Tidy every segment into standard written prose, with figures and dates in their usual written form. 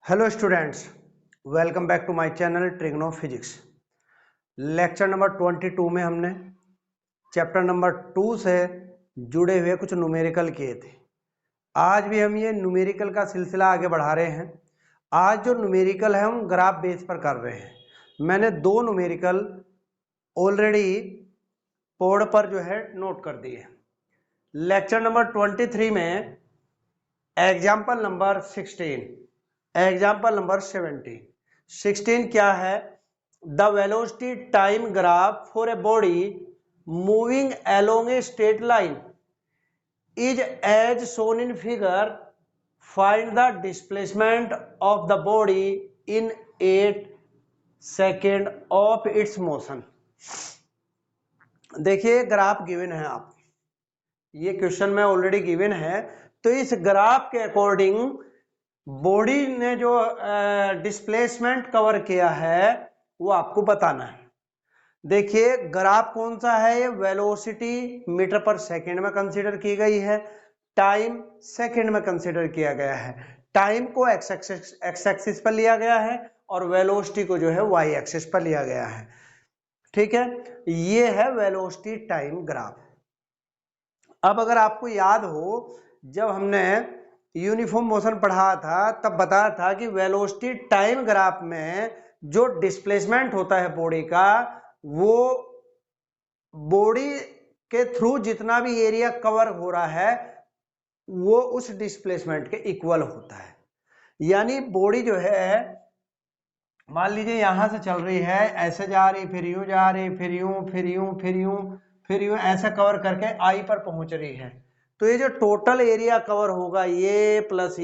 Hello students, welcome back to my channel trigno physics. Lecture number 22 में हमने chapter number 2 से जुड़े हुए कुछ न्यूमेरिकल किए थे। आज भी हम ये न्यूमेरिकल का सिलसिला आगे बढ़ा रहे हैं। आज जो न्यूमेरिकल है हम ग्राफ बेस पर कर रहे हैं। मैंने 2 न्यूमेरिकल ऑलरेडी बोर्ड पर जो है नोट कर दिए। लेक्चर नंबर 23 में एग्जाम्पल नंबर 16, एग्जाम्पल नंबर 16 क्या है? The velocity time graph for a body moving along a straight line is as shown in figure. Find the displacement of the body in 8 second of its motion. देखिए graph given है, आप ये question में already given है, तो इस graph के according body ने जो डिस्प्लेसमेंट कवर किया है वो आपको बताना है। देखिए ग्राफ कौन सा है? ये वेलोसिटी मीटर पर सेकंड में कंसीडर की गई है, टाइम सेकंड में कंसीडर किया गया है। टाइम को एक्स एक्सिस पर लिया गया है और वेलोसिटी को जो है वाई एक्सिस पर लिया गया है। ठीक है, ये है वेलोसिटी टाइम ग्राफ। अब अगर आपको याद हो, जब हमने यूनिफॉर्म मोशन पढ़ा था तब बताया था कि वेलोसिटी टाइम ग्राफ में जो डिस्प्लेसमेंट होता है बॉडी का, वो बॉडी के थ्रू जितना भी एरिया कवर हो रहा है वो उस डिस्प्लेसमेंट के इक्वल होता है। यानी बॉडी जो है, मान लीजिए यहां से चल रही है, ऐसे जा रही, फिर यूं जा रही, फिर यूं, फिर यूं, फिर यूं, फिर यूं, ऐसा कवर करके आई पर पहुंच रही है। तो ये जो टोटल एरिया कवर होगा, ये प्लस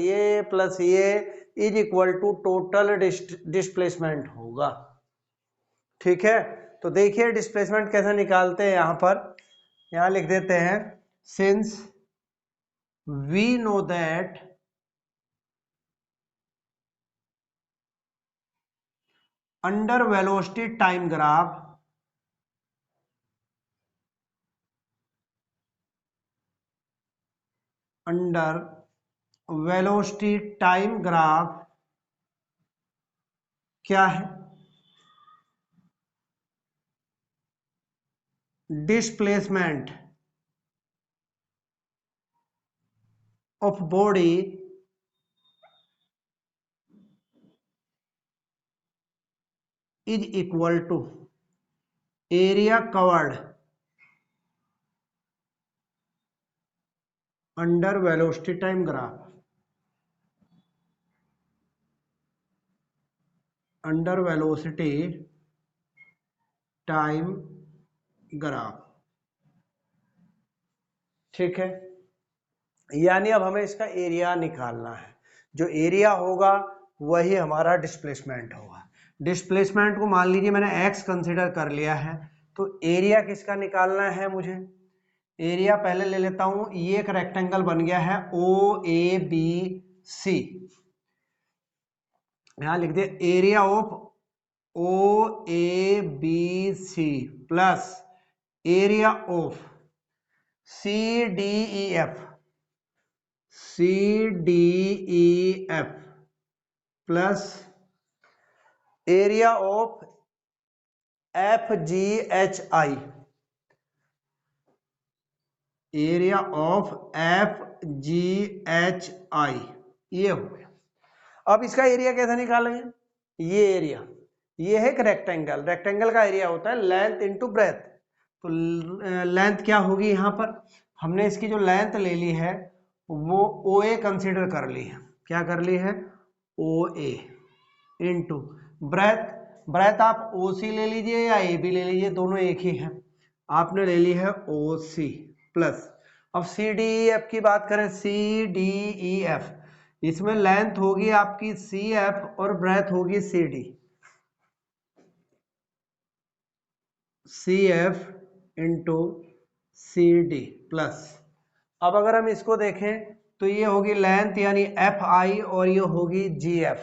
ये is equal to total displacement होगा। ठीक है, तो देखिए डिस्प्लेसमेंट कैसे निकालते हैं। यहां लिख देते हैं, since we know that under velocity time graph under velocity time graph क्या है? Displacement of body is equal to area covered under velocity time graph. Under velocity time graph. ठीक है, यानी अब हमें इसका एरिया निकालना है। जो एरिया होगा वही हमारा डिस्प्लेसमेंट होगा। डिस्प्लेसमेंट को मान लीजिए मैंने x कंसीडर कर लिया है, तो एरिया किसका निकालना है मुझे? एरिया पहले ले लेता हूं। ये एक रेक्टेंगल बन गया है OABC। यहां लिख दिया area of OABC plus area of CDEF plus area of FGHI। Area of FGHI ये हो गया। अब इसका एरिया कैसे निकालेंगे? ये एरिया, ये है एक रेक्टेंगल। रेक्टेंगल का एरिया होता है लेंथ इंटू ब्रेथ। तो लेंथ क्या होगी? यहां पर हमने इसकी जो लेंथ ले ली है वो OA कंसीडर कर ली है। क्या कर ली है? OA into breadth. ब्रेथ आप OC ले लीजिए या AB ले लीजिए, दोनों एक ही है। आपने ले ली है OC प्लस, अब CDEF की बात करें, CDEF, इसमें लेंथ होगी आपकी CF और ब्रेथ होगी CF इंटू CD प्लस। अब अगर हम इसको देखें तो ये होगी लेंथ यानी FI और ये होगी GF।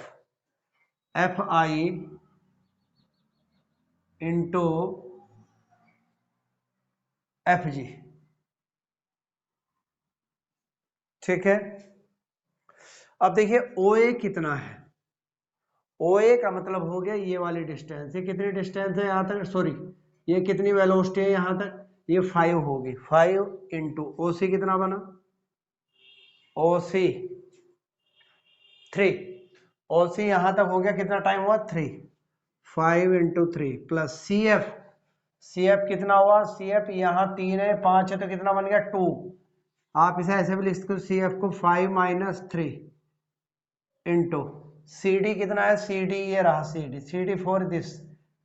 FI into FG। ठीक है, अब देखिए OA कितना है? ओ ए का मतलब हो गया ये वाली डिस्टेंस। ये कितनी डिस्टेंस है यहाँ तक, सॉरी ये कितनी वेलोसिटी है यहाँ तक, ये 5 होगी। 5 इंटू ओ सी कितना बना, ओ सी 3, ओ सी यहाँ तक हो गया कितना टाइम हुआ 3, 5 into 3 plus C F, C F कितना हुआ, सी एफ यहाँ 3 है 5 है तो कितना बन गया 2। आप इसे ऐसे भी लिख सकते हो सी एफ को 5 माइनस 3 इंटू सी डी कितना है, सी डी ये रहा C D, C D for this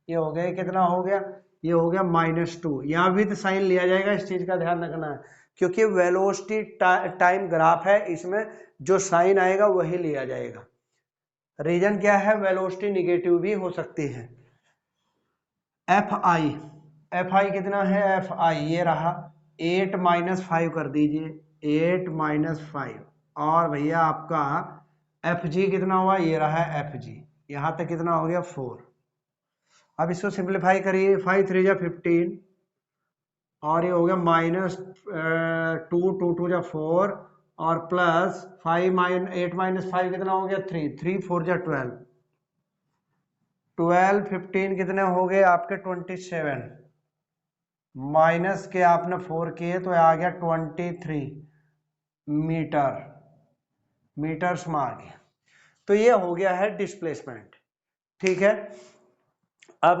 ये हो गया, कितना हो गया, ये हो गया -2। यहाँ भी तो साइन लिया जाएगा, इस चीज का ध्यान रखना है क्योंकि वेलोसिटी टाइम ग्राफ है, इसमें जो साइन आएगा वही लिया जाएगा। रीजन क्या है, वेलोसिटी निगेटिव भी हो सकती है। एफ आई, एफ आई कितना है, एफ आई ये रहा 8 माइनस 5 कर दीजिए, 8 माइनस 5 और भैया आपका एफ जी कितना हुआ, ये रहा एफ जी, यहां तक कितना हो गया 4। अब इसको सिंप्लीफाई करिए, 5 3 जा 15 और ये हो गया -2 2 2 जा 4 और प्लस 8 माइनस 5 कितना हो गया 3 3 4 जा 12 12 15 कितने हो गए आपके 27 माइनस के आपने 4 किए तो आ गया 23 मीटर, मीटर्स में आ गया। तो ये हो गया है डिस्प्लेसमेंट। ठीक है, अब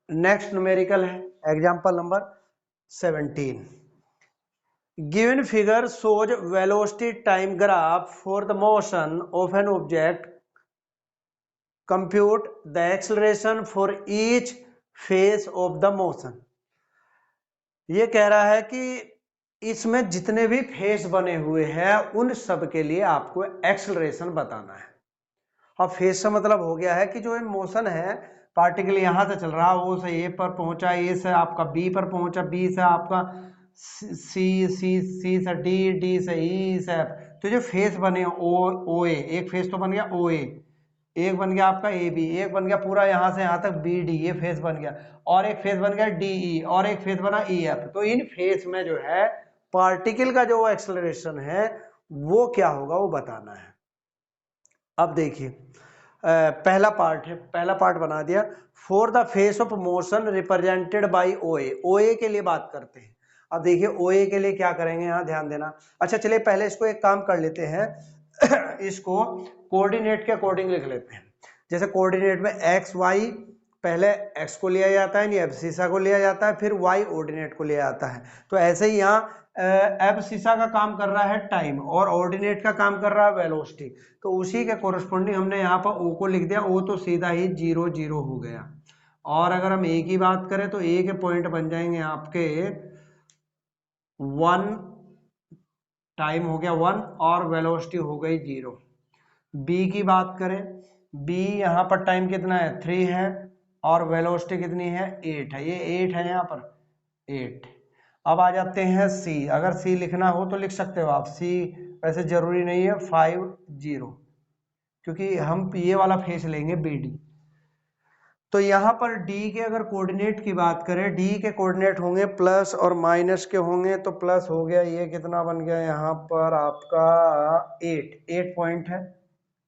नेक्स्ट न्यूमेरिकल है example number 17। Given figure shows velocity time graph for the motion of an object, compute the acceleration for each phase of the motion. ये कह रहा है कि इसमें जितने भी फेस बने हुए हैं उन सब के लिए आपको एक्सेलरेशन बताना है। अब फेस से मतलब हो गया है कि जो मोशन है, पार्टिकल यहां से चल रहा, वो से ए पर पहुंचा, ए से आपका बी पर पहुंचा, बी से आपका सी से डी, डी से ई से एफ। तो जो फेस बने ओ ए, एक फेस तो बन गया ओ ए, एक बन गया आपका ए बी, एक बन गया पूरा यहां से यहां तक बी डी, ये फेस बन गया, और एक फेस बन गया डी ई, और एक फेस बना ई एफ। तो इन फेस में जो है पार्टिकल का जो एक्सेलरेशन है वो क्या होगा वो बताना है। अब देखिए पहला पार्ट है, पहला पार्ट बना दिया, for the phase of motion represented by O A. O A के लिए बात करते हैं। अब देखिए ओ ए के लिए क्या करेंगे, यहाँ ध्यान देना। अच्छा चलिए पहले इसको एक काम कर लेते हैं इसको कोऑर्डिनेट के अकॉर्डिंग लिख लेते हैं। जैसे कोऑर्डिनेट में एक्स वाई, पहले एक्स को लिया जाता है, एब्सिसा को लिया जाता है, फिर वाई ऑर्डिनेट को लिया जाता है। तो ऐसे ही यहाँ एब्सिसा का काम कर रहा है टाइम और ऑर्डिनेट का काम कर रहा है वेलोसिटी। तो उसी के कोरस्पोंडिंग हमने यहाँ पर ओ को लिख दिया, ओ तो सीधा ही 0 0 हो गया। और अगर हम ए की बात करें तो ए के पॉइंट बन जाएंगे आपके 1, टाइम हो गया 1 और वेलोसिटी हो गई 0। बी की बात करें, बी यहाँ पर टाइम कितना है 3 है और वेलोसिटी कितनी है 8 है, ये 8 है यहाँ पर 8। अब आ जाते हैं सी, अगर सी लिखना हो तो लिख सकते हो आप, सी वैसे जरूरी नहीं है 5 0 क्योंकि हम ये वाला फेस लेंगे बी डी। तो यहाँ पर डी के अगर कोऑर्डिनेट की बात करें, डी के कोऑर्डिनेट होंगे प्लस और माइनस के होंगे, तो प्लस हो गया, ये कितना बन गया यहाँ पर आपका 8 पॉइंट है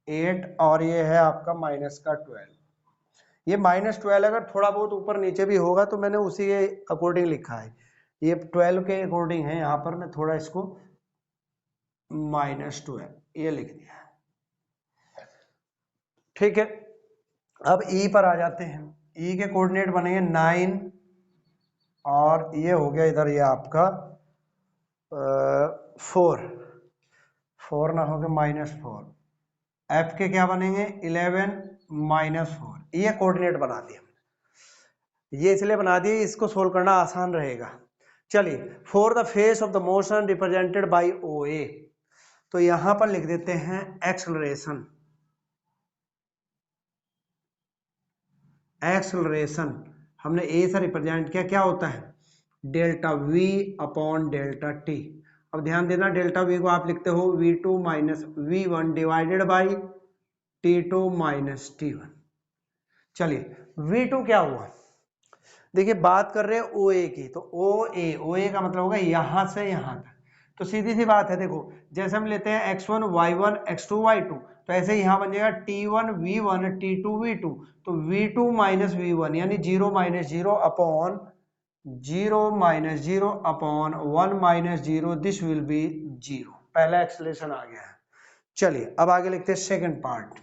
8 और ये है आपका माइनस का 12। ये -12 अगर थोड़ा बहुत ऊपर नीचे भी होगा तो मैंने उसी के अकॉर्डिंग लिखा है, ये 12 के अकॉर्डिंग है, यहाँ पर मैं थोड़ा इसको -12 ये लिख दिया। ठीक है, अब ई पर आ जाते हैं। ई के कोऑर्डिनेट बनेंगे 9 और ये हो गया इधर ये आपका 4 ना हो गया -4। एफ के क्या बनेंगे 11 -4। ये कोऑर्डिनेट बना दिया, ये इसलिए बना दिए इसको सोल्व करना आसान रहेगा। चलिए for the phase of the motion represented by O A, तो यहां पर लिख देते हैं एक्सेलरेशन। एक्सेलरेशन हमने ए से रिप्रेजेंट किया, क्या होता है delta v upon delta T. अब ध्यान देना डेल्टा वी को आप लिखते हो v2 minus v1 divided by t2 minus t1। चलिए v2 क्या हुआ, देखिए बात कर रहे हैं ओ ए की, तो ओ ए का मतलब होगा यहां से यहां तक। तो सीधी सी बात है, देखो जैसे हम लेते हैं x1 y1 x2 y2, तो ऐसे यहाँ बन जाएगा t1 v1 t2 v2, तो v2 माइनस v1 यानी 0 minus 0 upon 0 minus 0 upon 1 minus 0, this will B 0। पहला एक्सलेशन आ गया है। चलिए अब आगे लिखते हैं second part.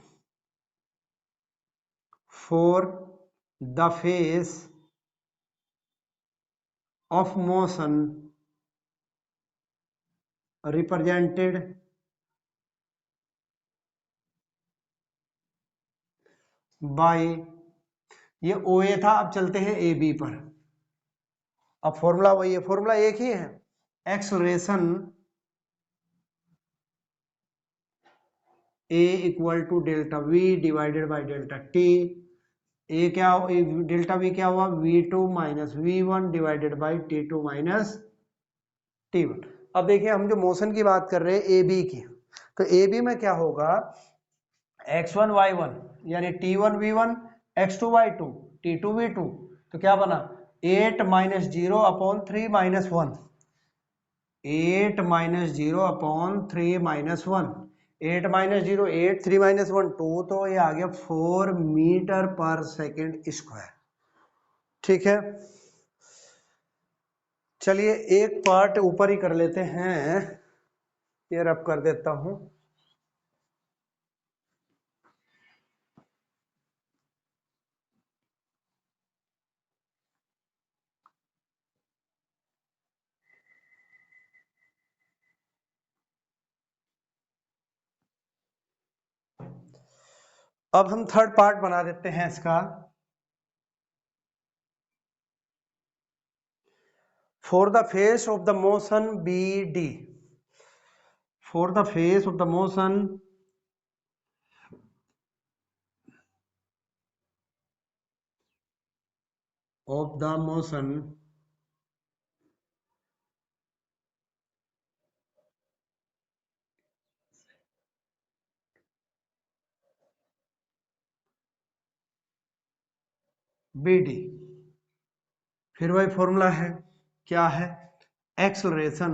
For the phase of motion represented bye, ये ओ ए था, अब चलते हैं ए बी पर। अब फॉर्मूला वही है, फॉर्मूला एक ही है, acceleration a equal to delta v divided by delta t. A क्या, डेल्टा वी क्या हुआ, v two minus v one divided by t two minus t one. अब देखिए हम जो मोशन की बात कर रहे हैं ए बी की, तो ए बी में क्या होगा, एक्स वन वाई वन यानी t one v one, x two y two, t two v two, तो क्या बना 8 minus 0 upon 3 minus 1, 8 minus 0 upon 3 minus 1, 8 minus 0 8, 3 minus 1 2, तो ये आ गया 4 मीटर पर सेकेंड स्क्वायर। ठीक है, चलिए एक पार्ट ऊपर ही कर लेते हैं, ये रब कर देता हूं। अब हम थर्ड पार्ट बना देते हैं इसका। For the phase of the motion B D, for the phase of the motion of the motion B D, फिर वही फॉर्मूला है, क्या है, एक्सलरेशन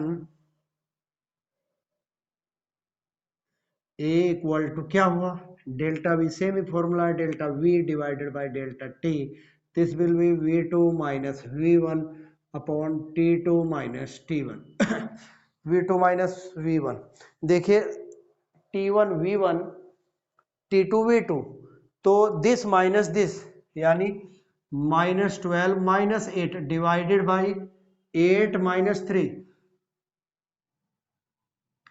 ए इक्वल टू क्या हुआ, डेल्टा वी, सेम ही फॉर्मूला है, delta v divided by delta t, this will be v two minus v one upon t two minus t one. V two minus v one, देखिए t one v one t two v two, तो this minus this यानी minus 12 minus 8 divided by 8 minus 3,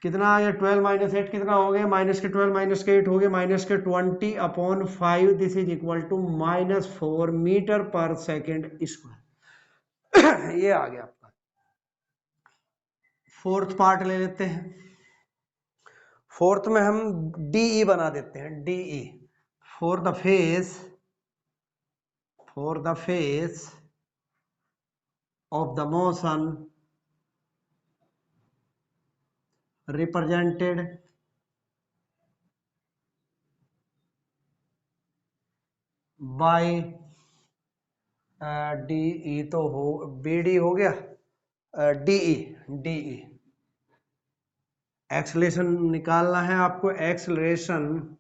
कितना आ गया, 12 minus 8 कितना हो गया, minus के 12 minus के 8 हो गया माइनस के 20 upon 5, this is equal to minus 4 metre पर सेकेंड स्क्वायर। ये आ गया आपका। फोर्थ पार्ट ले लेते हैं, फोर्थ में हम डीई बना देते हैं, DE for the phase, for the phase of the motion represented by DE, तो हो बीडी हो गया, डीई, डीई एक्सलेशन निकालना है आपको, acceleration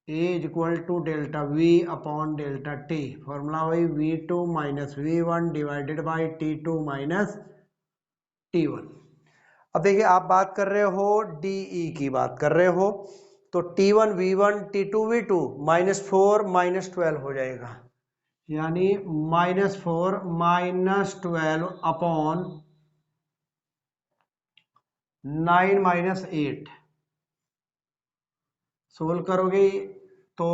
a is equal to delta v upon delta t, formula वही v two minus v one divided by t two minus t one. अब देखिए आप बात कर रहे हो डीई की बात कर रहे हो, तो t one v one t two v two minus 4 minus 12 हो जाएगा, यानी minus 4 minus 12 upon 9 minus 8, solve करोगे तो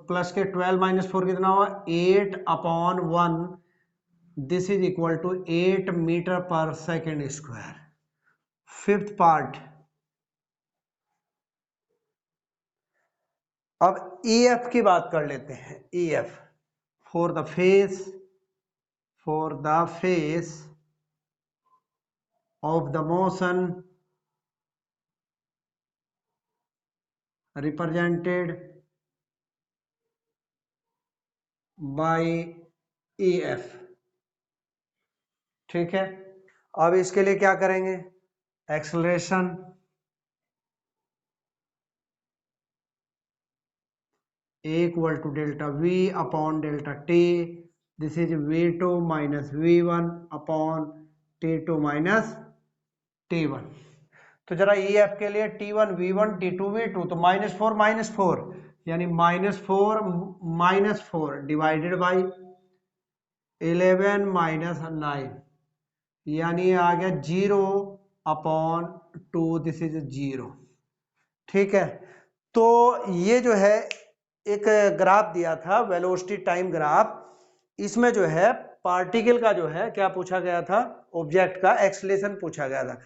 प्लस के 12 माइनस 4 कितना हुआ, 8 upon 1, this is equal to 8 metre पर सेकेंड स्क्वायर। फिफ्थ पार्ट, अब ईएफ की बात कर लेते हैं, EF for the phase, for the phase of the motion represented by EF. ठीक है, अब इसके लिए क्या करेंगे, acceleration equal to delta v upon delta t, this is v2 minus v1 upon t2 minus t1। तो जरा ई एफ के लिए t1 v1 t2 v2, तो -4 यानी -4 डिवाइडेड बाई 11 माइनस 9, यानी आ गया 0 अपॉन 2, दिस इज 0। ठीक है, तो ये जो है एक ग्राफ दिया था वेलोसिटी टाइम ग्राफ, इसमें जो है पार्टिकल का जो है क्या पूछा गया था, ऑब्जेक्ट का एक्सेलरेशन पूछा गया था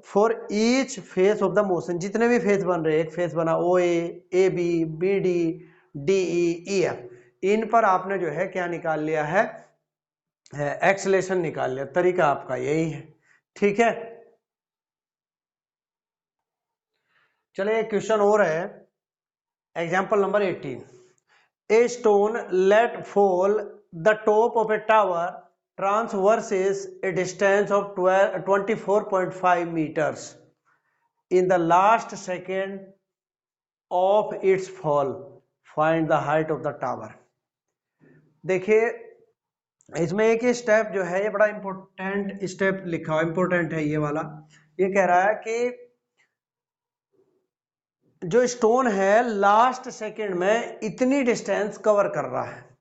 for each phase of the motion. जितने भी फेस बन रहे, एक फेस बना O A B B D D E F, इन पर आपने जो है क्या निकाल लिया है, एक्सेलरेशन निकाल लिया। तरीका आपका यही है। ठीक है, चलिए एक क्वेश्चन और है, example number 18। A stone let fall the top of a tower transverses a distance of 24.5 meters. In the last second of its fall, find the height of the tower. देखिए इसमें एक ही स्टेप जो है, ये बड़ा important step लिखा हुआ, important है ये वाला। ये कह रहा है कि जो स्टोन है लास्ट सेकंड में इतनी डिस्टेंस कवर कर रहा है।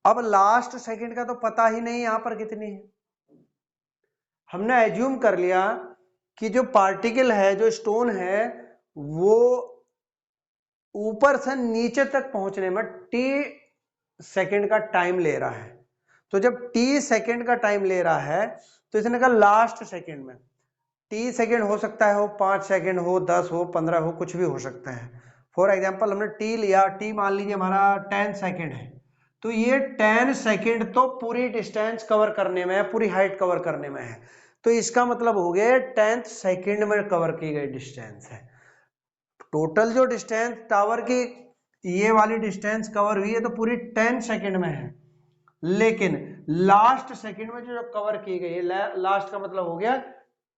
अब लास्ट सेकंड का तो पता ही नहीं यहां पर कितनी है, हमने एज्यूम कर लिया कि जो पार्टिकल है, जो स्टोन है, वो ऊपर से नीचे तक पहुंचने में t सेकंड का टाइम ले रहा है। तो जब t सेकंड का टाइम ले रहा है तो इसने कहा लास्ट सेकंड में। t सेकंड हो सकता है, हो 5 सेकंड, हो 10, हो 15, हो कुछ भी हो सकता है। फॉर एग्जांपल हमने t लिया, t मान लीजिए हमारा 10 सेकंड है, तो ये 10 सेकंड तो पूरी डिस्टेंस कवर करने में है, पूरी हाइट कवर करने में है। तो इसका मतलब हो गया 10th सेकंड में कवर की गई डिस्टेंस है। टोटल जो डिस्टेंस टावर की ये वाली डिस्टेंस कवर हुई है तो पूरी 10 सेकंड में है, लेकिन लास्ट सेकंड में जो कवर की गई है, लास्ट का मतलब हो गया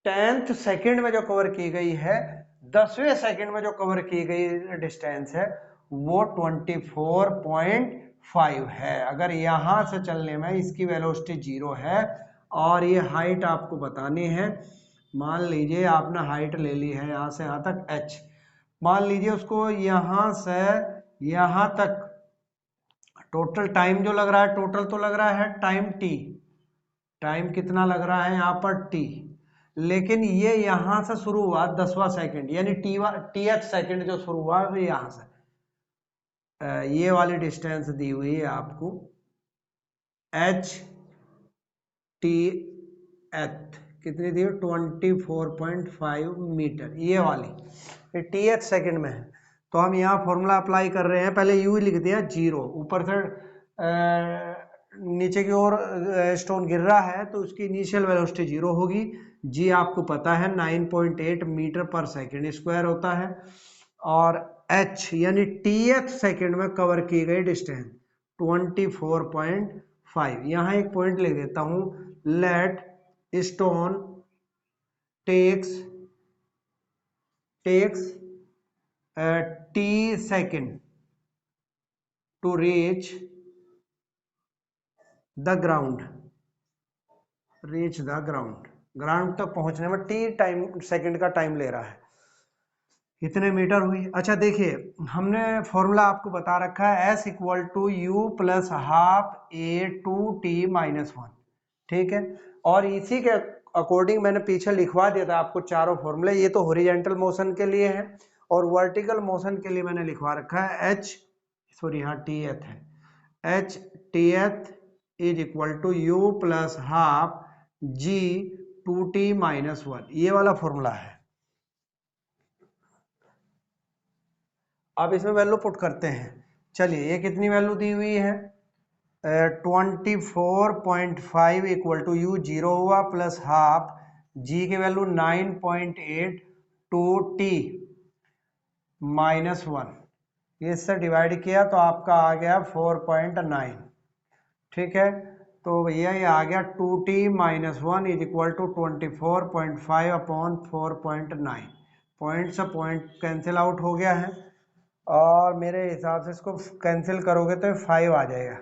10th सेकंड में जो कवर की गई है, 10वें सेकंड में जो कवर की गई डिस्टेंस है वो 24.5 है। अगर यहां से चलने में इसकी वेलोसिटी 0 है और ये हाइट आपको बतानी है, मान लीजिए आपने हाइट ले ली है यहां से यहां तक h, मान लीजिए उसको यहां से यहां तक टोटल टाइम जो लग रहा है, टोटल तो लग रहा है टाइम t, टाइम कितना लग रहा है यहाँ पर t, लेकिन ये यहां से शुरू हुआ 10वां सेकंड, यानी th सेकंड जो शुरू हुआ वो यहां से, ये वाली डिस्टेंस दी हुई है आपको h t h, कितनी दी, 24.5 मीटर, ये वाली, ये th सेकंड में है। तो हम यहाँ फॉर्मूला अप्लाई कर रहे हैं, पहले यू लिख दिया 0, ऊपर से नीचे की ओर स्टोन गिर रहा है तो उसकी इनिशियल वेलोसिटी 0 होगी। जी आपको पता है 9.8 मीटर पर सेकंड स्क्वायर होता है, और h यानी th सेकंड में कवर की गई डिस्टेंस 24.5। यहाँ एक पॉइंट लिख देता हूं, let stone takes t second to reach the ground, ground तक पहुंचने में t टाइम सेकंड का टाइम ले रहा है। कितने मीटर हुई? अच्छा देखिए हमने फॉर्मूला आपको बता रखा है s equal to u plus half a two t minus 1, ठीक है। और इसी के अकॉर्डिंग मैंने पीछे लिखवा दिया था आपको चारों फॉर्मूले। ये तो हॉरिजॉन्टल मोशन के लिए है और वर्टिकल मोशन के लिए मैंने लिखवा रखा है यहाँ टी एथ है, एच टी एथ is equal to u plus half g two t minus 1, ये वाला फॉर्मूला है। अब इसमें वैल्यू पुट करते हैं। चलिए ये कितनी वैल्यू दी हुई है, 24.5 इक्वल टू यू 0 हुआ प्लस हाफ जी की वैल्यू 9.8 टू टी माइनस 1, ये इससे डिवाइड किया तो आपका आ गया 4.9, ठीक है। तो भैया ये आ गया 2t-1 is equal to 24.5 upon 4.9। Point से पॉइंट कैंसिल आउट हो गया है और मेरे हिसाब से इसको कैंसिल करोगे तो 5 आ जाएगा।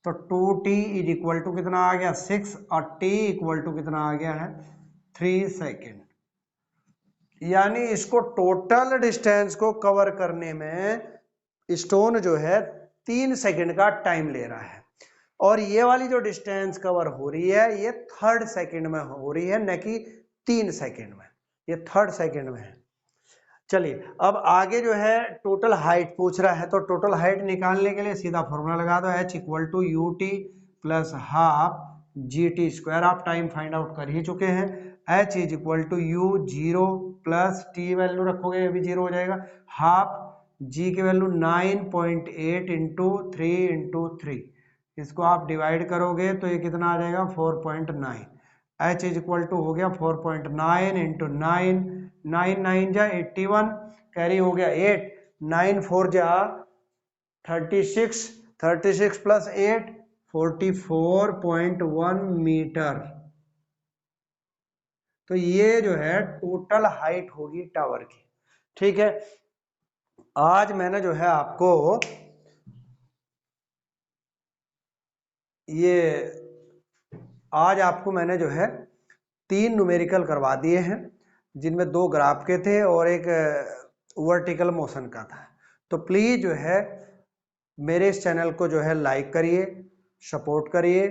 तो 2t इज इक्वल टू कितना आ गया 6 और t इक्वल टू कितना आ गया है 3 सेकेंड। यानी इसको टोटल डिस्टेंस को कवर करने में स्टोन जो है 3 सेकेंड का टाइम ले रहा है और ये वाली जो डिस्टेंस कवर हो रही है ये 3rd सेकेंड में हो रही है, न कि 3 सेकेंड में, ये 3rd सेकेंड में है। चलिए अब आगे जो है टोटल हाइट पूछ रहा है, तो टोटल हाइट निकालने के लिए सीधा फॉर्मूला लगा दो, h equal to u t plus half g t square. आप टाइम फाइंड आउट कर ही चुके हैं। h is equal to u 0 plus t value रखोगे ये भी 0 हो जाएगा, हाफ g की वैल्यू 9.8 इंटू 3 इंटू 3, इसको आप डिवाइड करोगे तो ये कितना आ जाएगा 4.9। h इज इक्वल टू हो गया 4.9 इंटू 9, 9 9 जा 81, कैरी हो गया 8, 9 4 जा 36, 36 प्लस 8 44.1 मीटर। तो ये जो है टोटल हाइट होगी टावर की। ठीक है, आज मैंने जो है आपको मैंने जो है 3 न्यूमेरिकल करवा दिए हैं, जिनमें 2 ग्राफ के थे और एक वर्टिकल मोशन का था। तो प्लीज जो है मेरे इस चैनल को जो है लाइक करिए, सपोर्ट करिए,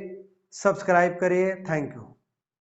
सब्सक्राइब करिए। Thank you.